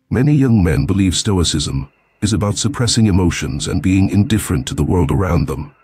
Many young men believe Stoicism is about suppressing emotions and being indifferent to the world around them.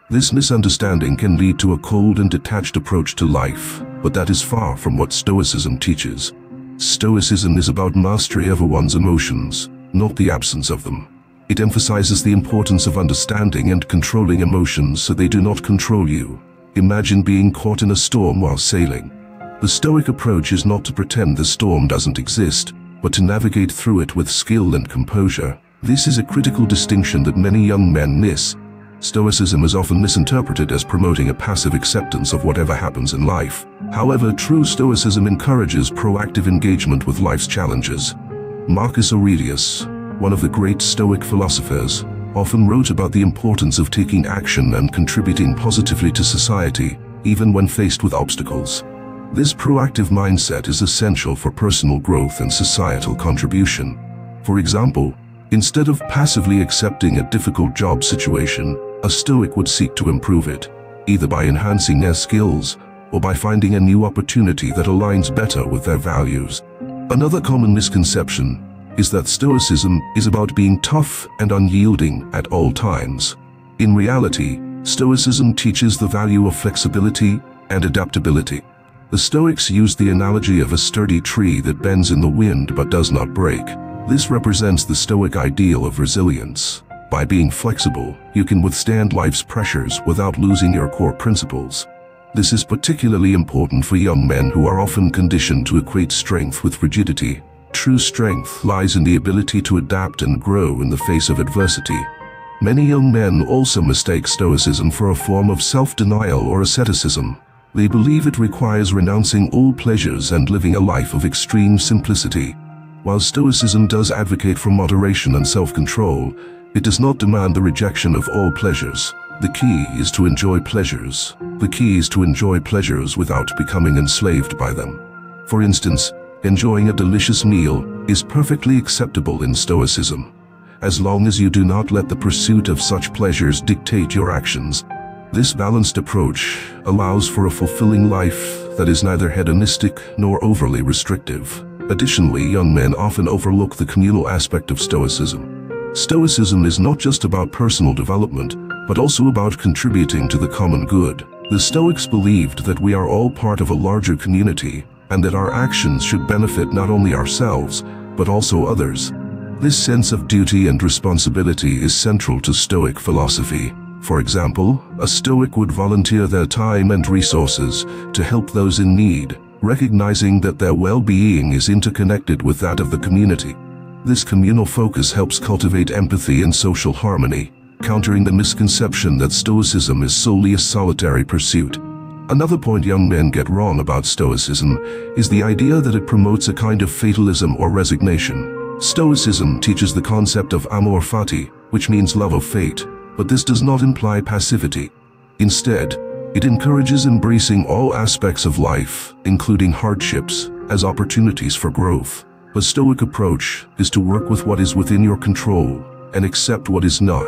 This misunderstanding can lead to a cold and detached approach to life, but that is far from what Stoicism teaches. Stoicism is about mastery over one's emotions, not the absence of them. It emphasizes the importance of understanding and controlling emotions so they do not control you. Imagine being caught in a storm while sailing. The Stoic approach is not to pretend the storm doesn't exist, but to navigate through it with skill and composure. This is a critical distinction that many young men miss. Stoicism is often misinterpreted as promoting a passive acceptance of whatever happens in life. However, true Stoicism encourages proactive engagement with life's challenges. Marcus Aurelius, one of the great Stoic philosophers, often wrote about the importance of taking action and contributing positively to society, even when faced with obstacles. This proactive mindset is essential for personal growth and societal contribution. For example, instead of passively accepting a difficult job situation, a Stoic would seek to improve it, either by enhancing their skills or by finding a new opportunity that aligns better with their values. Another common misconception is that Stoicism is about being tough and unyielding at all times. In reality, Stoicism teaches the value of flexibility and adaptability. The Stoics use the analogy of a sturdy tree that bends in the wind but does not break. This represents the Stoic ideal of resilience. By being flexible, you can withstand life's pressures without losing your core principles. This is particularly important for young men who are often conditioned to equate strength with rigidity. True strength lies in the ability to adapt and grow in the face of adversity. Many young men also mistake Stoicism for a form of self-denial or asceticism. They believe it requires renouncing all pleasures and living a life of extreme simplicity. While Stoicism does advocate for moderation and self-control, it does not demand the rejection of all pleasures. The key is to enjoy pleasures. The key is to enjoy pleasures without becoming enslaved by them. For instance, enjoying a delicious meal is perfectly acceptable in Stoicism, as long as you do not let the pursuit of such pleasures dictate your actions. This balanced approach allows for a fulfilling life that is neither hedonistic nor overly restrictive. Additionally, young men often overlook the communal aspect of Stoicism. Stoicism is not just about personal development, but also about contributing to the common good. The Stoics believed that we are all part of a larger community, and that our actions should benefit not only ourselves, but also others. This sense of duty and responsibility is central to Stoic philosophy. For example, a Stoic would volunteer their time and resources to help those in need, recognizing that their well-being is interconnected with that of the community. This communal focus helps cultivate empathy and social harmony, countering the misconception that Stoicism is solely a solitary pursuit. Another point young men get wrong about Stoicism is the idea that it promotes a kind of fatalism or resignation. Stoicism teaches the concept of Amor Fati, which means love of fate, but this does not imply passivity. Instead, it encourages embracing all aspects of life, including hardships, as opportunities for growth. The Stoic approach is to work with what is within your control and accept what is not.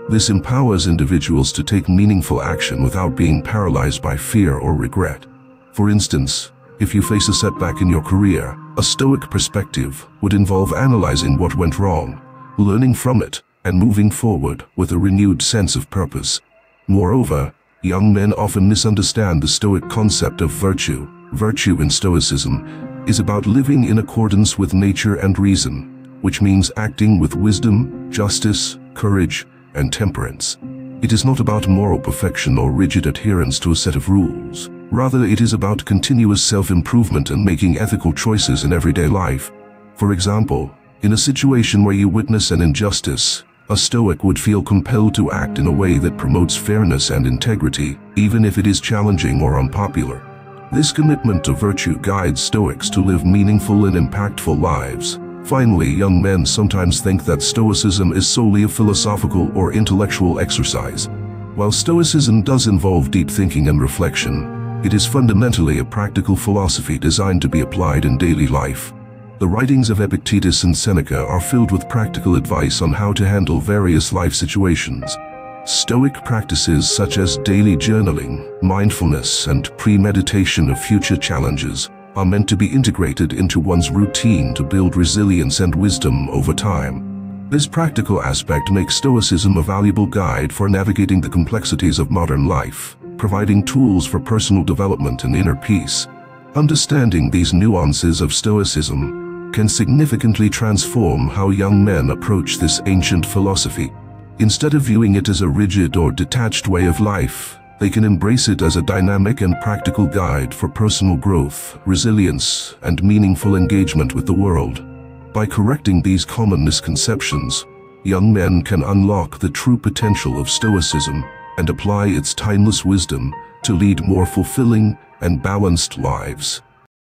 This empowers individuals to take meaningful action without being paralyzed by fear or regret. For instance, if you face a setback in your career, a Stoic perspective would involve analyzing what went wrong, learning from it, and moving forward with a renewed sense of purpose. Moreover, young men often misunderstand the Stoic concept of virtue. Virtue in Stoicism is about living in accordance with nature and reason, which means acting with wisdom, justice, courage, and temperance. It is not about moral perfection or rigid adherence to a set of rules. Rather, it is about continuous self-improvement and making ethical choices in everyday life. For example, in a situation where you witness an injustice, a Stoic would feel compelled to act in a way that promotes fairness and integrity, even if it is challenging or unpopular. This commitment to virtue guides Stoics to live meaningful and impactful lives. Finally, young men sometimes think that Stoicism is solely a philosophical or intellectual exercise. While Stoicism does involve deep thinking and reflection, it is fundamentally a practical philosophy designed to be applied in daily life. The writings of Epictetus and Seneca are filled with practical advice on how to handle various life situations. Stoic practices such as daily journaling, mindfulness, and premeditation of future challenges are meant to be integrated into one's routine to build resilience and wisdom over time. This practical aspect makes Stoicism a valuable guide for navigating the complexities of modern life, providing tools for personal development and inner peace. Understanding these nuances of Stoicism can significantly transform how young men approach this ancient philosophy. Instead of viewing it as a rigid or detached way of life, they can embrace it as a dynamic and practical guide for personal growth, resilience, and meaningful engagement with the world. By correcting these common misconceptions, young men can unlock the true potential of Stoicism and apply its timeless wisdom to lead more fulfilling and balanced lives.